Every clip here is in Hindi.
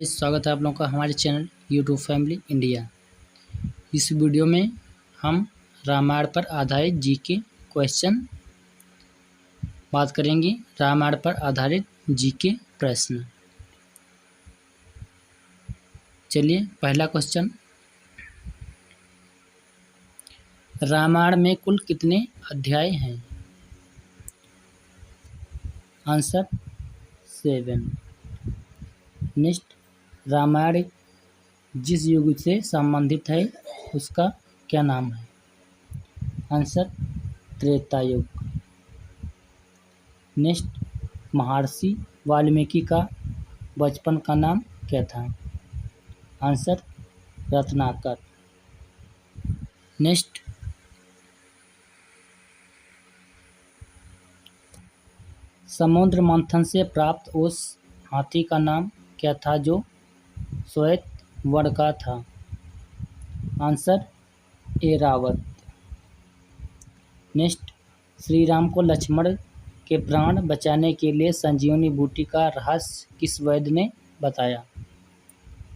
स्वागत है आप लोगों का हमारे चैनल यूट्यूब फैमिली इंडिया। इस वीडियो में हम रामायण पर आधारित जीके क्वेश्चन बात करेंगे। रामायण पर आधारित जीके प्रश्न। चलिए पहला क्वेश्चन, रामायण में कुल कितने अध्याय हैं? आंसर 7। नेक्स्ट, रामायण जिस युग से संबंधित है उसका क्या नाम है? आंसर त्रेता युग। नेक्स्ट, महर्षि वाल्मीकि का बचपन का नाम क्या था? आंसर रत्नाकर। नेक्स्ट, समुद्र मंथन से प्राप्त उस हाथी का नाम क्या था जो श्वेत वर्ण का था? आंसर ऐरावत। नेक्स्ट, श्री राम को लक्ष्मण के प्राण बचाने के लिए संजीवनी बूटी का रहस्य किस वैद्य ने बताया?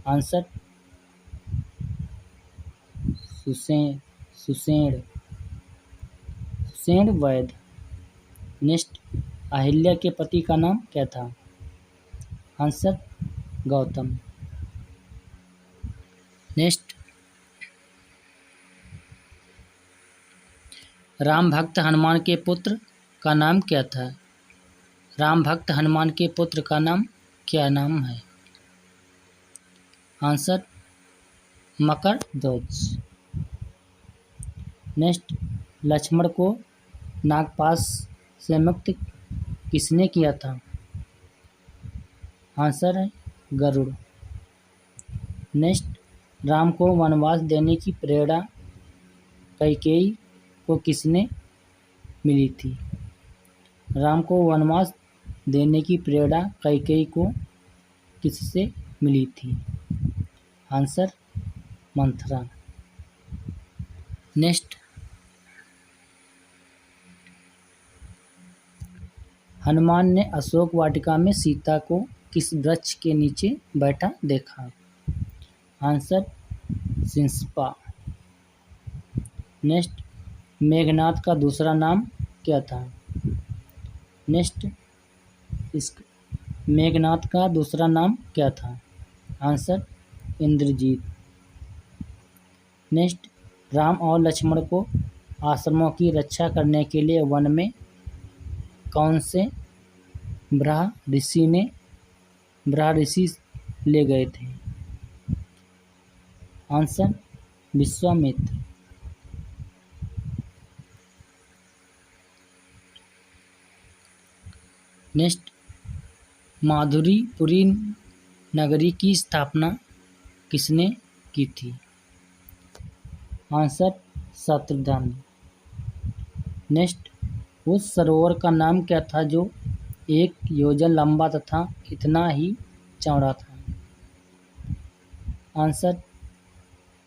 आंसर सुषेण वैद्य। नेक्स्ट, अहिल्या के पति का नाम क्या था? आंसर गौतम। नेक्स्ट, राम भक्त हनुमान के पुत्र का नाम क्या था? राम भक्त हनुमान के पुत्र का नाम क्या नाम है? आंसर मकरध्वज। नेक्स्ट, लक्ष्मण को नागपाश से मुक्त किसने किया था? आंसर है गरुड़। नेक्स्ट, राम को वनवास देने की प्रेरणा कैकेयी को किसने मिली थी? राम को वनवास देने की प्रेरणा कैकेयी को किससे मिली थी? आंसर मंथरा। नेक्स्ट, हनुमान ने अशोक वाटिका में सीता को किस वृक्ष के नीचे बैठा देखा? आंसर सिंसपा। नेक्स्ट, मेघनाद का दूसरा नाम क्या था? नेक्स्ट, मेघनाद का दूसरा नाम क्या था? आंसर इंद्रजीत। नेक्स्ट, राम और लक्ष्मण को आश्रमों की रक्षा करने के लिए वन में कौन से ब्रह्म ऋषि ले गए थे? आंसर विश्वामित्र। नेक्स्ट, माधुरीपुरी नगरी की स्थापना किसने की थी? आंसर शत्रुघ्न। नेक्स्ट, उस सरोवर का नाम क्या था जो 1 योजन लंबा तथा इतना ही चौड़ा था? आंसर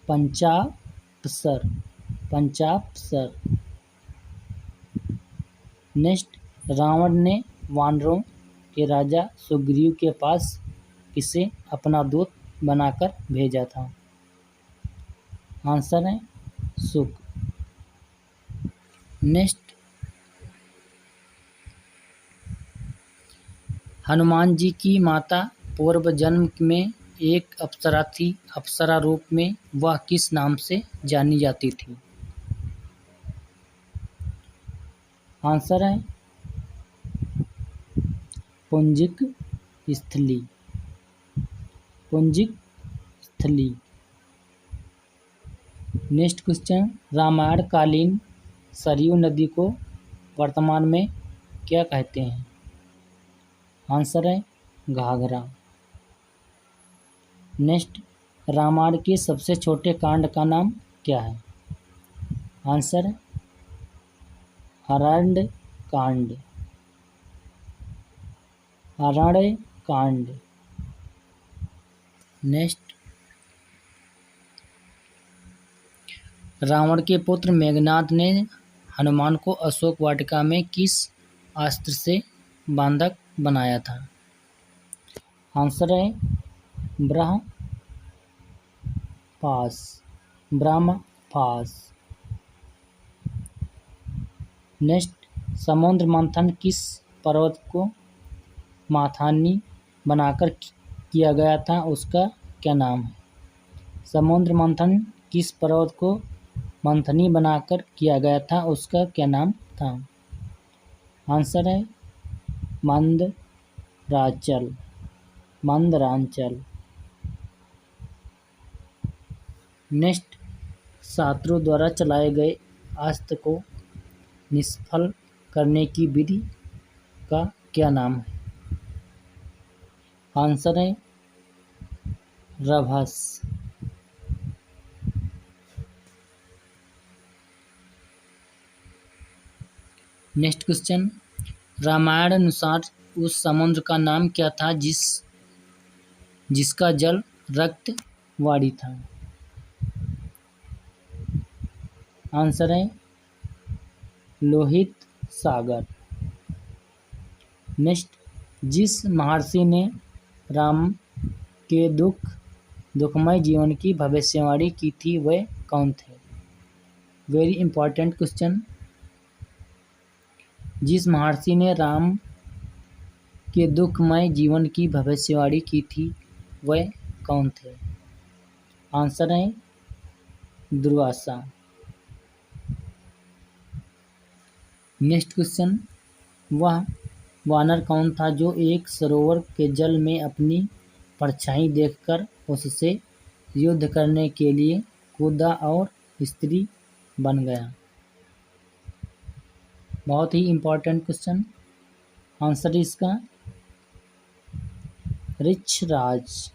पंचापसर। नेक्स्ट, रावण ने वानरों के राजा सुग्रीव के पास किसे अपना दूत बनाकर भेजा था? आंसर है शुक। नेक्स्ट, हनुमान जी की माता पूर्व जन्म में एक अप्सरा थी। अप्सरा रूप में वह किस नाम से जानी जाती थी? आंसर है पुंजिक स्थली। नेक्स्ट क्वेश्चन, रामायण कालीन सरयू नदी को वर्तमान में क्या कहते हैं? आंसर है घाघरा। नेक्स्ट, रामायण के सबसे छोटे कांड का नाम क्या है? आंसर अरण्य कांड। नेक्स्ट, रावण के पुत्र मेघनाद ने हनुमान को अशोक वाटिका में किस अस्त्र से बांधक बनाया था? आंसर है ब्रह्मपास, ब्रह्मपास। नेक्स्ट, समुद्र मंथन किस पर्वत को माथानी बनाकर किया गया था, उसका क्या नाम है? समुद्र मंथन किस पर्वत को मंथनी बनाकर किया गया था, उसका क्या नाम था? आंसर है मंदराचल, मंदरांचल। नेक्स्ट, शत्रुओं द्वारा चलाए गए अस्त्र को निष्फल करने की विधि का क्या नाम है? आंसर है रभस। नेक्स्ट क्वेश्चन, रामायण अनुसार उस समुद्र का नाम क्या था जिसका जल रक्तवारी था? आंसर है लोहित सागर। नेक्स्ट, जिस महर्षि ने राम के दुखमय जीवन की भविष्यवाणी की थी वह कौन थे? Very important question. जिस महर्षि ने राम के दुखमय जीवन की भविष्यवाणी की थी वह कौन थे? आंसर है दुर्वासा। नेक्स्ट क्वेश्चन, वह वानर कौन था जो एक सरोवर के जल में अपनी परछाई देखकर उससे युद्ध करने के लिए कूदा और स्त्री बन गया? बहुत ही इम्पोर्टेंट क्वेश्चन। आंसर इसका ऋक्षराज।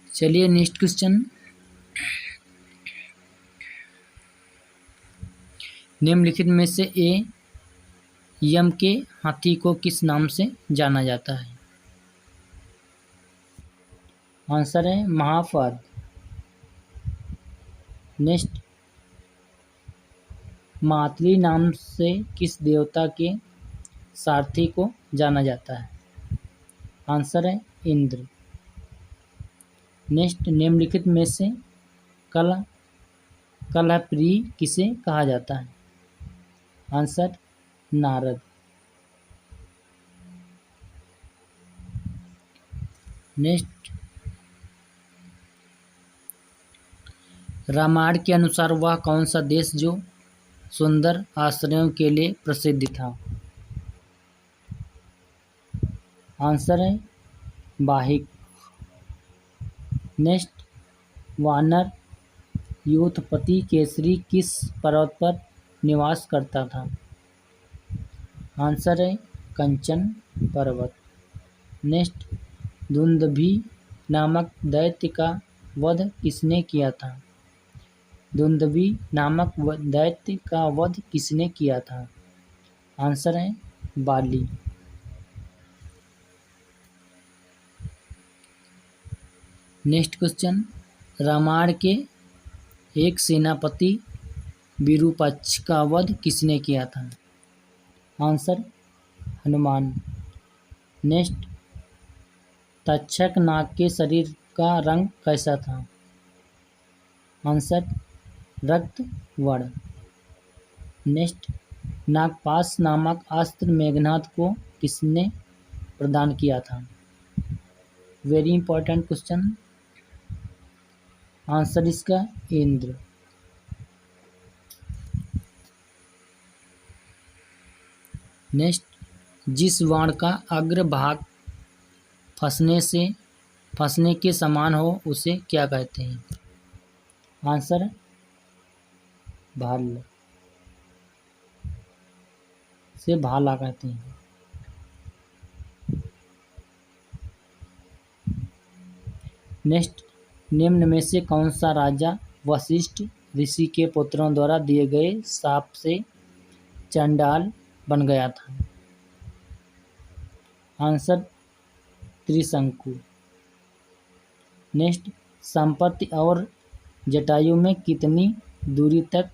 चलिए नेक्स्ट क्वेश्चन, निम्नलिखित में से यम के हाथी को किस नाम से जाना जाता है? आंसर है महापद। नेक्स्ट, मातली नाम से किस देवता के सारथी को जाना जाता है? आंसर है इंद्र। नेक्स्ट, निम्नलिखित में से कलहप्रिय किसे कहा जाता है? आंसर नारद। नेक्स्ट, रामायण के अनुसार वह कौन सा देश जो सुंदर आश्रयों के लिए प्रसिद्ध था? आंसर है वाहिक। नेक्स्ट, वानर यूथपति केसरी किस पर्वत पर निवास करता था? आंसर है कंचन पर्वत। नेक्स्ट, दुंदुभि नामक दैत्य का वध किसने किया था? दुंदुभि नामक दैत्य का वध किसने किया था? आंसर है बाली। नेक्स्ट क्वेश्चन, रामायण के एक सेनापति विरूपाक्ष का वध किसने किया था? आंसर हनुमान। नेक्स्ट, तक्षक नाग के शरीर का रंग कैसा था? आंसर रक्त वर्ण। नेक्स्ट, नागपाश नामक अस्त्र मेघनाद को किसने प्रदान किया था? Very important question. आंसर इसका इंद्र। नेक्स्ट, जिस बाण का अग्र भाग फंसने के समान हो उसे क्या कहते हैं? आंसर भाल से भाला कहते हैं। नेक्स्ट, निम्न में से कौन सा राजा वशिष्ठ ऋषि के पुत्रों द्वारा दिए गए शाप से चंडाल बन गया था? आंसर त्रिशंकु। नेक्स्ट, संपत्ति और जटायु में कितनी दूरी तक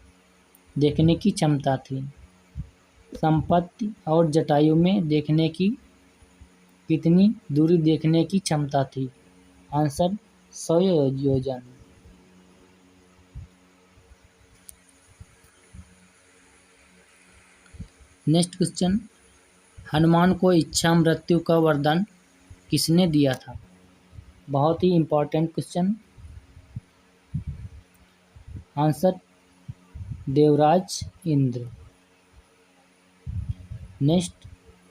देखने की क्षमता थी? संपत्ति और जटायु में देखने की कितनी दूरी देखने की क्षमता थी? आंसर 100 योजन। नेक्स्ट क्वेश्चन, हनुमान को इच्छा मृत्यु का वरदान किसने दिया था? बहुत ही important question. Answer Devraj Indra. Next,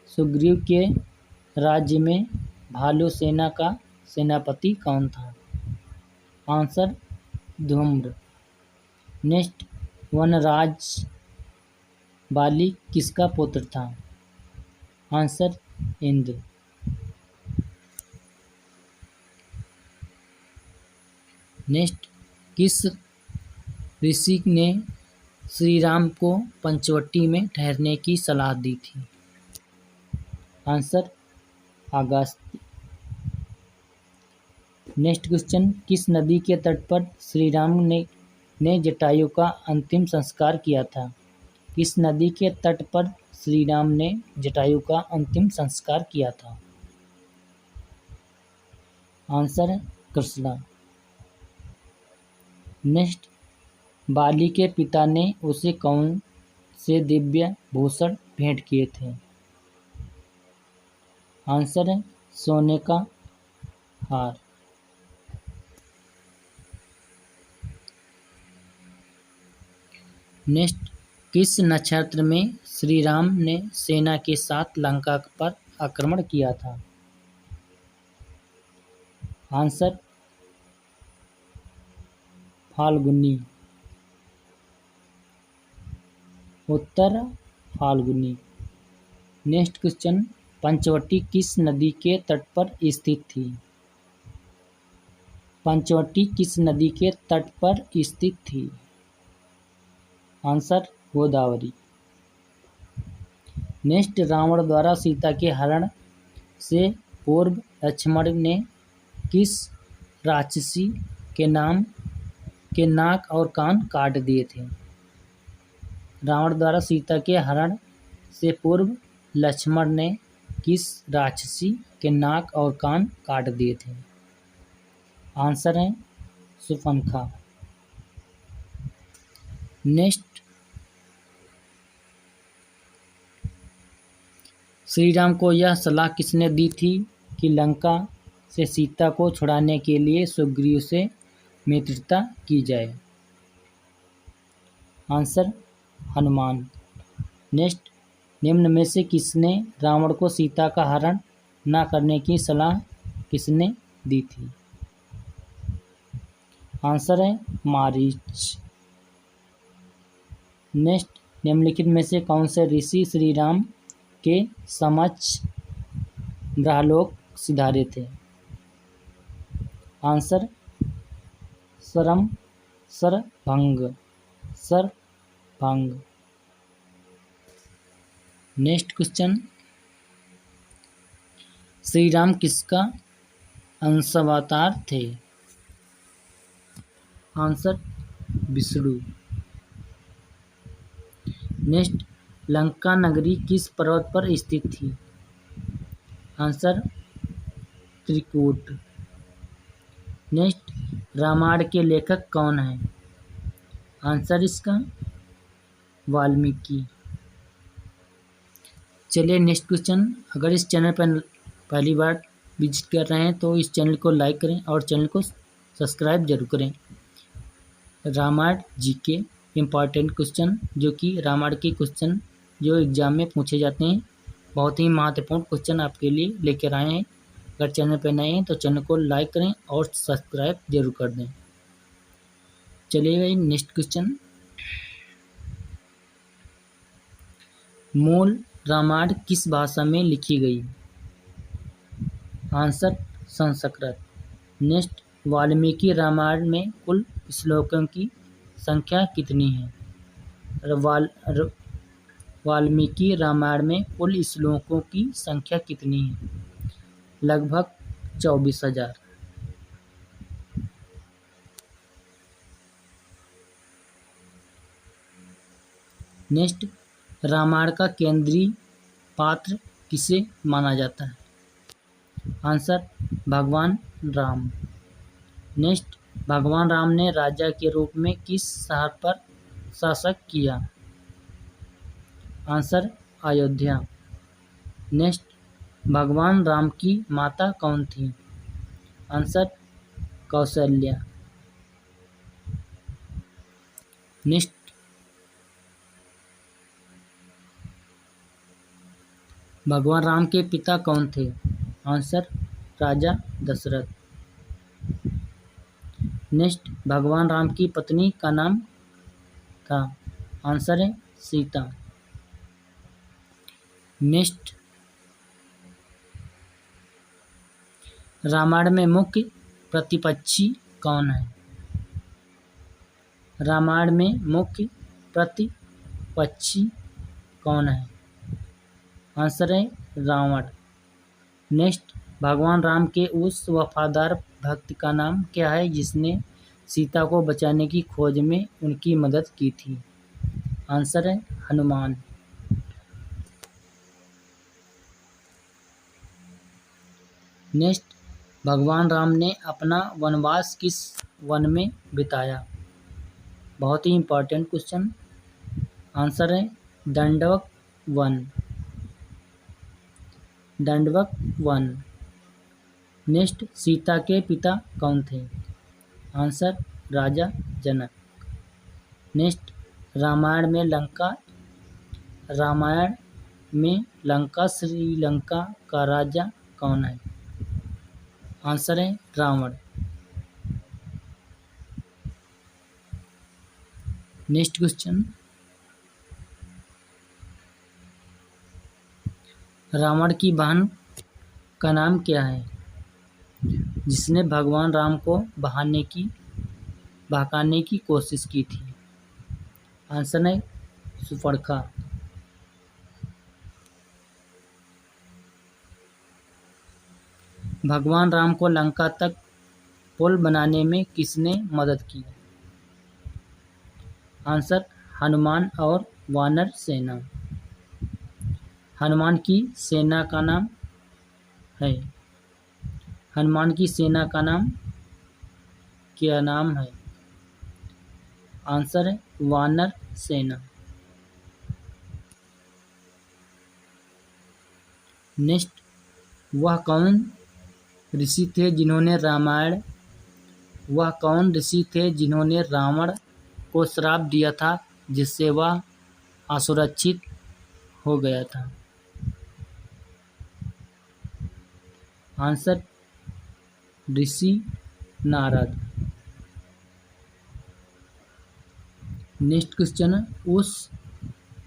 Sugriva के राज्य में भालू सेना का सेनापति कौन था? आंसर धूम्र। नेक्स्ट, वनराज बाली किसका पुत्र था? आंसर इंद्र। नेक्स्ट, किस ऋषि ने श्री राम को पंचवटी में ठहरने की सलाह दी थी? आंसर अगस्त्य। नेक्स्ट क्वेश्चन, किस नदी के तट पर श्री राम ने जटायु का अंतिम संस्कार किया था? किस नदी के तट पर श्री राम ने जटायु का अंतिम संस्कार किया था? आंसर है कृष्णा। नेक्स्ट, बाली के पिता ने उसे कौन से दिव्य भूषण भेंट किए थे? आंसर है सोने का हार। नेक्स्ट, किस नक्षत्र में श्री राम ने सेना के साथ लंका पर आक्रमण किया था? आंसर फाल्गुनी, उत्तर फाल्गुनी। नेक्स्ट क्वेश्चन, पंचवटी किस नदी के तट पर स्थित थी? पंचवटी किस नदी के तट पर स्थित थी? आंसर गोदावरी। नेक्स्ट, रावण द्वारा सीता के हरण से पूर्व लक्ष्मण ने किस राक्षसी के नाक और कान काट दिए थे? रावण द्वारा सीता के हरण से पूर्व लक्ष्मण ने किस राक्षसी के नाक और कान काट दिए थे? आंसर है शूर्पणखा। नेक्स्ट, श्री राम को यह सलाह किसने दी थी कि लंका से सीता को छुड़ाने के लिए सुग्रीव से मित्रता की जाए? आंसर हनुमान। नेक्स्ट, निम्न में से किसने रावण को सीता का हरण न करने की सलाह किसने दी थी? आंसर है मारीच। नेक्स्ट, निम्नलिखित में से कौन से ऋषि श्री राम के समक्ष ब्रह्मलोक सिधारे थे? Answer Sarbhang. Next question, Shri Ram किसका अंशावतार थे? आंसर विष्णु। नेक्स्ट, लंका नगरी किस पर्वत पर स्थित थी? आंसर त्रिकूट। नेक्स्ट, रामायण के लेखक कौन है? आंसर इसका वाल्मीकि। चलिए नेक्स्ट क्वेश्चन, अगर इस चैनल पर पहली बार विजिट कर रहे हैं तो इस चैनल को लाइक करें और चैनल को सब्सक्राइब जरूर करें। रामायण जीके इम्पॉर्टेंट क्वेश्चन, जो कि रामायण के क्वेश्चन जो एग्जाम में पूछे जाते हैं, बहुत ही महत्वपूर्ण क्वेश्चन आपके लिए लेकर आए हैं। अगर चैनल पर नए हैं तो चैनल को लाइक करें और सब्सक्राइब जरूर कर दें। चलिए नेक्स्ट क्वेश्चन, मूल रामायण किस भाषा में लिखी गई? आंसर संस्कृत। नेक्स्ट, वाल्मीकि रामायण में कुल श्लोकों की संख्या कितनी है? वाल्मीकि रामायण में कुल श्लोकों की संख्या कितनी है? लगभग 24,000। नेक्स्ट, रामायण का केंद्रीय पात्र किसे माना जाता है? आंसर भगवान राम। नेक्स्ट, भगवान राम ने राजा के रूप में किस शहर पर शासन किया? आंसर अयोध्या। नेक्स्ट, भगवान राम की माता कौन थी? आंसर कौशल्या। नेक्स्ट, भगवान राम के पिता कौन थे? आंसर राजा दशरथ। नेक्स्ट, भगवान राम की पत्नी का नाम था? आंसर है सीता। नेक्स्ट, रामायण में मुख्य प्रतिपक्षी कौन है? रामायण में मुख्य प्रतिपक्षी कौन है? आंसर है रावण। नेक्स्ट, भगवान राम के उस वफादार भक्त का नाम क्या है जिसने सीता को बचाने की खोज में उनकी मदद की थी? आंसर है हनुमान। नेक्स्ट, भगवान राम ने अपना वनवास किस वन में बिताया? बहुत ही इम्पोर्टेंट क्वेश्चन। आंसर है दंडवक वन। दंडवक वन। नेक्स्ट, सीता के पिता कौन थे? आंसर राजा जनक। नेक्स्ट, रामायण में लंका श्रीलंका का राजा कौन है? आंसर है रावण। नेक्स्ट क्वेश्चन, रावण की बहन का नाम क्या है जिसने भगवान राम को बहकाने की कोशिश की थी? आंसर है सुपर्णखा। भगवान राम को लंका तक पुल बनाने में किसने मदद की? आंसर हनुमान और वानर सेना। हनुमान की सेना का नाम है हनुमान की सेना का नाम क्या नाम है? आंसर है वानर सेना। नेक्स्ट, वह कौन ऋषि थे जिन्होंने रावण को श्राप दिया था जिससे वह असुरक्षित हो गया था? आंसर ऋषि नारद। नेक्स्ट क्वेश्चन, उस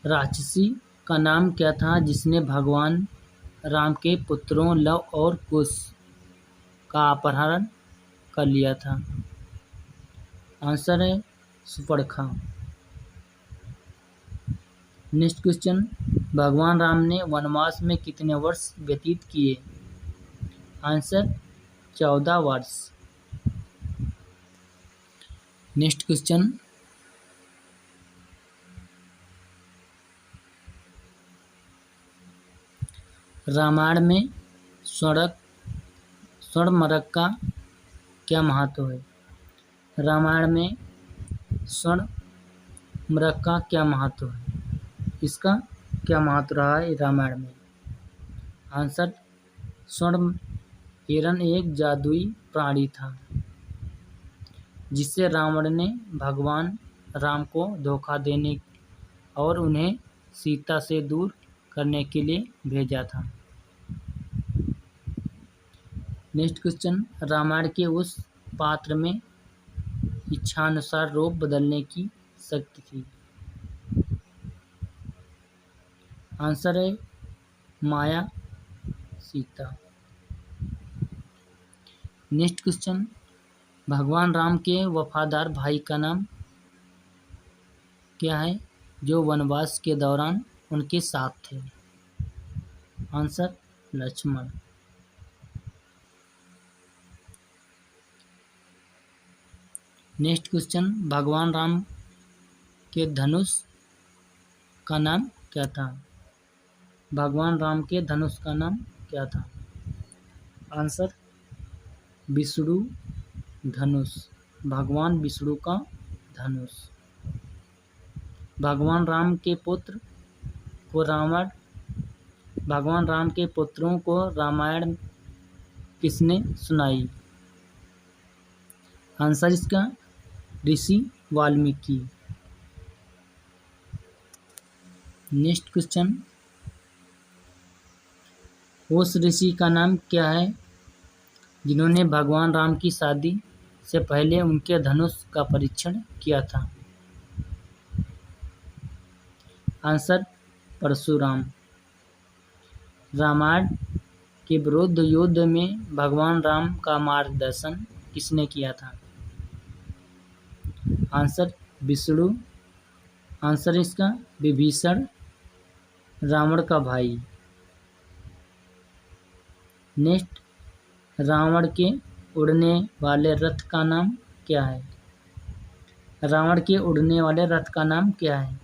राक्षसी का नाम क्या था जिसने भगवान राम के पुत्रों लव और कुश का अपहरण कर लिया था? आंसर है सुपर्णखा। नेक्स्ट क्वेश्चन, भगवान राम ने वनवास में कितने वर्ष व्यतीत किए? आंसर 14 वर्ष। नेक्स्ट क्वेश्चन, रामायण में स्वर्णमरक का क्या महत्व है? रामायण में स्वर्णमरक का क्या महत्व है? इसका क्या महत्व रहा है रामायण में? आंसर स्वर्ण हिरण एक जादुई प्राणी था जिससे रावण ने भगवान राम को धोखा देने और उन्हें सीता से दूर करने के लिए भेजा था। नेक्स्ट क्वेश्चन, रामायण के उस पात्र में इच्छानुसार रूप बदलने की शक्ति थी? आंसर है माया सीता। नेक्स्ट क्वेश्चन, भगवान राम के वफादार भाई का नाम क्या है जो वनवास के दौरान उनके साथ थे? आंसर लक्ष्मण। नेक्स्ट क्वेश्चन, भगवान राम के धनुष का नाम क्या था? भगवान राम के धनुष का नाम क्या था? आंसर विष्णु धनुष, भगवान विष्णु का धनुष। भगवान राम के पुत्र को रावण भगवान राम के पुत्रों को रामायण किसने सुनाई? आंसर इसका ऋषि वाल्मीकि। नेक्स्ट क्वेश्चन, उस ऋषि का नाम क्या है जिन्होंने भगवान राम की शादी से पहले उनके धनुष का परीक्षण किया था? आंसर परशुराम। रामायण के विरुद्ध युद्ध में भगवान राम का मार्गदर्शन किसने किया था? आंसर विष्णु। आंसर इसका विभीषण, रावण का भाई। नेक्स्ट, रावण के उड़ने वाले रथ का नाम क्या है? रावण के उड़ने वाले रथ का नाम क्या है?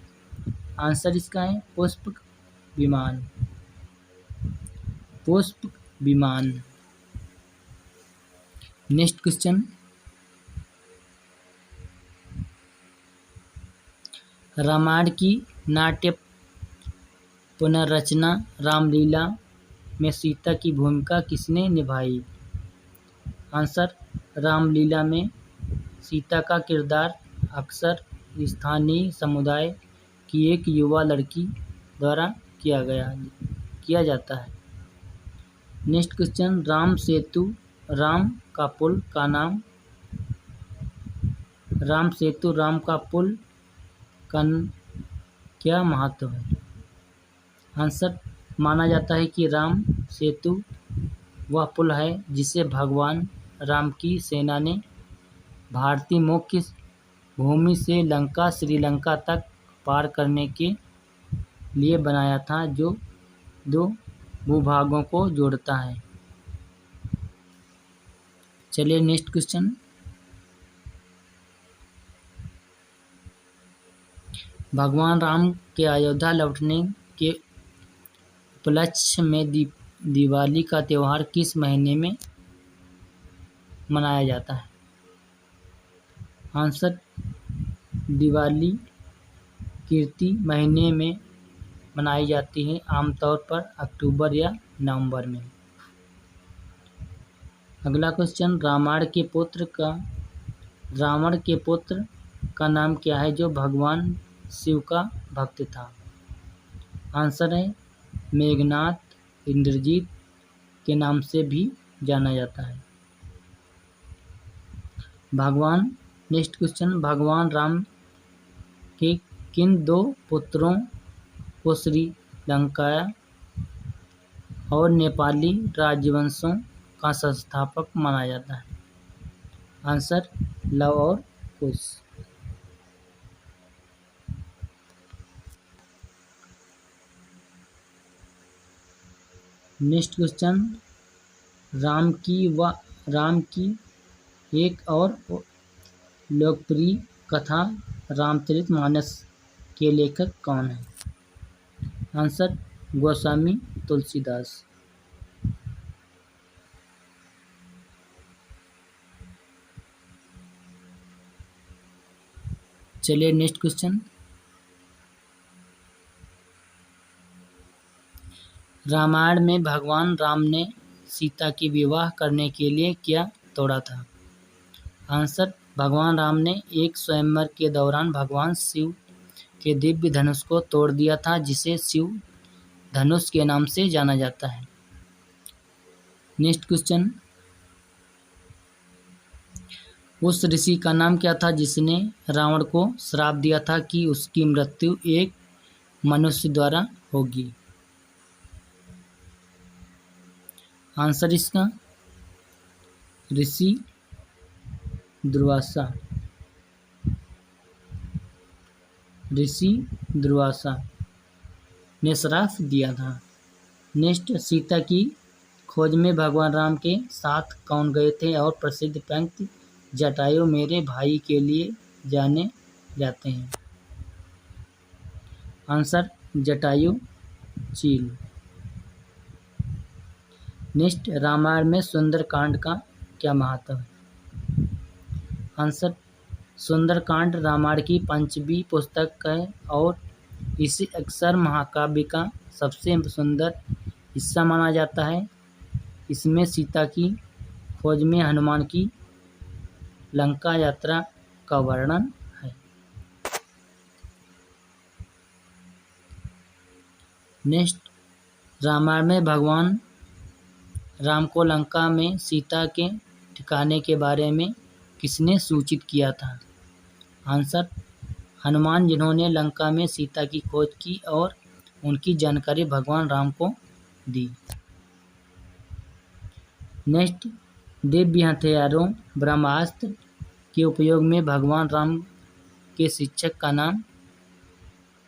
आंसर इसका है पुष्पक विमान। पुष्प विमान। नेक्स्ट क्वेश्चन, रामायण की नाट्य पुनर्रचना रामलीला में सीता की भूमिका किसने निभाई? आंसर रामलीला में सीता का किरदार अक्सर स्थानीय समुदाय की एक युवा लड़की द्वारा किया जाता है। नेक्स्ट क्वेश्चन, राम सेतु राम का पुल का नाम राम सेतु राम का पुल का क्या महत्व है? आंसर, माना जाता है कि राम सेतु वह पुल है जिसे भगवान राम की सेना ने भारतीय मुख्य भूमि से श्रीलंका तक पार करने के लिए बनाया था, जो दो भूभागों को जोड़ता है। चलिए नेक्स्ट क्वेश्चन, भगवान राम के अयोध्या लौटने के उपलक्ष्य में दिवाली का त्यौहार किस महीने में मनाया जाता है? आंसर, दिवाली कीर्ति महीने में मनाई जाती है, आमतौर पर अक्टूबर या नवंबर में। अगला क्वेश्चन, रावण के पुत्र का नाम क्या है जो भगवान शिव का भक्त था? आंसर है मेघनाथ, इंद्रजीत के नाम से भी जाना जाता है। नेक्स्ट क्वेश्चन, भगवान राम के किन दो पुत्रों को श्रीलंका और नेपाली राजवंशों का संस्थापक माना जाता है? आंसर लव और कुश। नेक्स्ट क्वेश्चन, राम की एक और लोकप्रिय कथा रामचरितमानस के लेखक कौन है? आंसर गोस्वामी तुलसीदास। चलिए नेक्स्ट क्वेश्चन, रामायण में भगवान राम ने सीता की विवाह करने के लिए क्या तोड़ा था? आंसर, भगवान राम ने एक स्वयंवर के दौरान भगवान शिव के दिव्य धनुष को तोड़ दिया था, जिसे शिव धनुष के नाम से जाना जाता है। नेक्स्ट क्वेश्चन, उस ऋषि का नाम क्या था जिसने रावण को श्राप दिया था कि उसकी मृत्यु एक मनुष्य द्वारा होगी? आंसर इसका ऋषि दुर्वासा। ऋषि दुर्वासा ने श्राप दिया था। नेक्स्ट, सीता की खोज में भगवान राम के साथ कौन गए थे और प्रसिद्ध पंक्ति जटायु मेरे भाई के लिए जाने जाते हैं? आंसर जटायु चील। नेक्स्ट, रामायण में सुंदरकांड का क्या महत्व है? आंसर, सुंदरकांड रामायण की 5वीं पुस्तक है और इसे अक्सर महाकाव्य का सबसे सुंदर हिस्सा माना जाता है। इसमें सीता की खोज में हनुमान की लंका यात्रा का वर्णन है। नेक्स्ट, रामायण में भगवान राम को लंका में सीता के ठिकाने के बारे में किसने सूचित किया था? आंसर, हनुमान, जिन्होंने लंका में सीता की खोज की और उनकी जानकारी भगवान राम को दी। नेक्स्ट, दिव्य हथियारों ब्रह्मास्त्र के उपयोग में भगवान राम के शिक्षक का नाम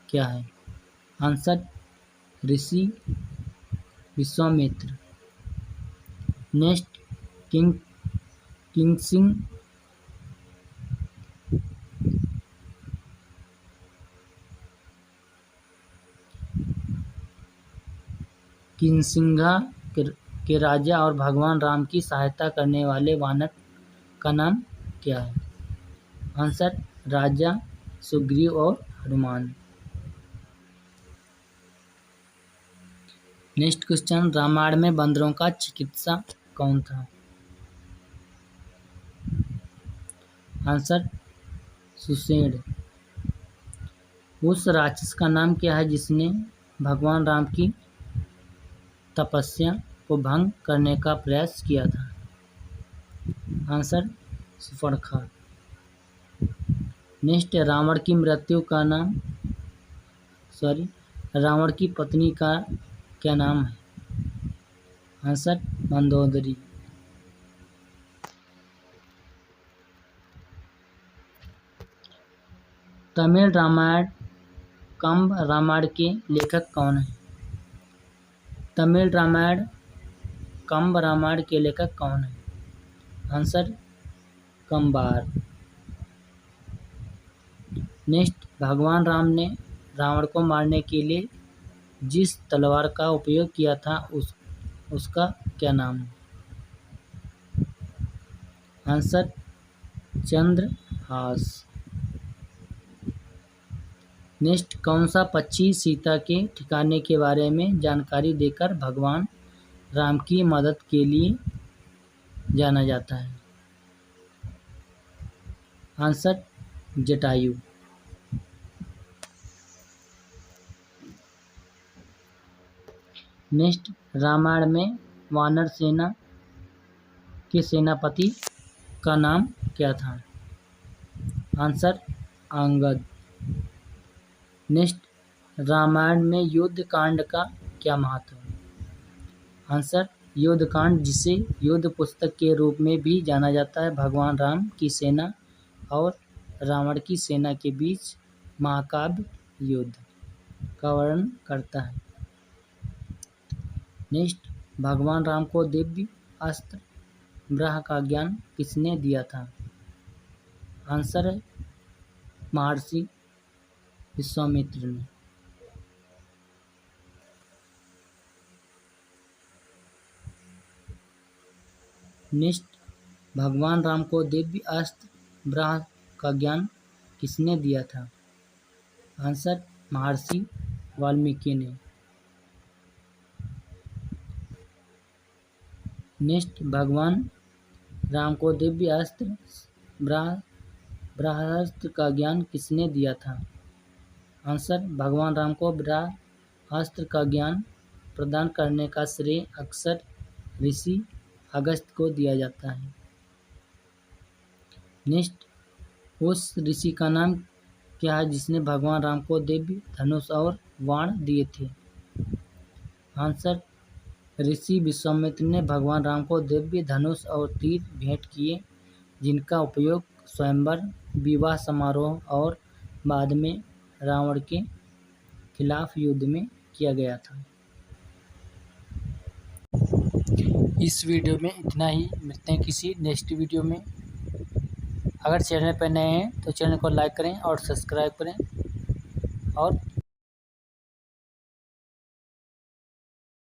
क्या है? आंसर, ऋषि विश्वामित्र। नेक्स्ट, किंसिंघा के राजा और भगवान राम की सहायता करने वाले वानर का नाम क्या है? आंसर, राजा सुग्रीव और हनुमान। नेक्स्ट क्वेश्चन, रामायण में बंदरों का चिकित्सा कौन था? आंसर, सुषेण। उस राक्षस का नाम क्या है जिसने भगवान राम की तपस्या को भंग करने का प्रयास किया था? आंसर, शूर्पणखा। नेक्स्ट, रावण की पत्नी का क्या नाम है? आंसर, मंदोदरी। तमिल रामायण कंब रामायण के लेखक कौन है? तमिल रामायण कंब रामायण के लेखक कौन है? आंसर, कंबार। नेक्स्ट, भगवान राम ने रावण को मारने के लिए जिस तलवार का उपयोग किया था उसका क्या नाम है? आंसर, चंद्रहास। नेक्स्ट, कौन सा पक्षी सीता के ठिकाने के बारे में जानकारी देकर भगवान राम की मदद के लिए जाना जाता है? आंसर, जटायु। नेक्स्ट, रामायण में वानर सेना के सेनापति का नाम क्या था? आंसर, अंगद। नेक्स्ट, रामायण में युद्ध कांड का क्या महत्व है? आंसर, युद्ध कांड, जिसे युद्ध पुस्तक के रूप में भी जाना जाता है, भगवान राम की सेना और रावण की सेना के बीच महाकाव्य युद्ध का वर्णन करता है। नेक्स्ट, भगवान राम को दिव्य अस्त्र ब्रह्म का ज्ञान किसने दिया था? आंसर है, महर्षि विश्वामित्र ने। नेक्स्ट, भगवान राम को दिव्य अस्त्र ब्रह्म का ज्ञान किसने दिया था? आंसर, महर्षि वाल्मीकि ने। नेक्स्ट, भगवान राम को दिव्य अस्त्र ब्रह्मास्त्र का ज्ञान किसने दिया था? आंसर, भगवान राम को ब्रह्मास्त्र का ज्ञान प्रदान करने का श्रेय अक्सर ऋषि अगस्त्य को दिया जाता है। नेक्स्ट, उस ऋषि का नाम क्या है जिसने भगवान राम को दिव्य धनुष और बाण दिए थे? आंसर, ऋषि विश्वामित्र ने भगवान राम को दिव्य धनुष और तीर भेंट किए, जिनका उपयोग स्वयंवर, विवाह समारोह और बाद में रावण के खिलाफ युद्ध में किया गया था। इस वीडियो में इतना ही। मिलते हैं किसी नेक्स्ट वीडियो में। अगर चैनल पर नए हैं तो चैनल को लाइक करें और सब्सक्राइब करें और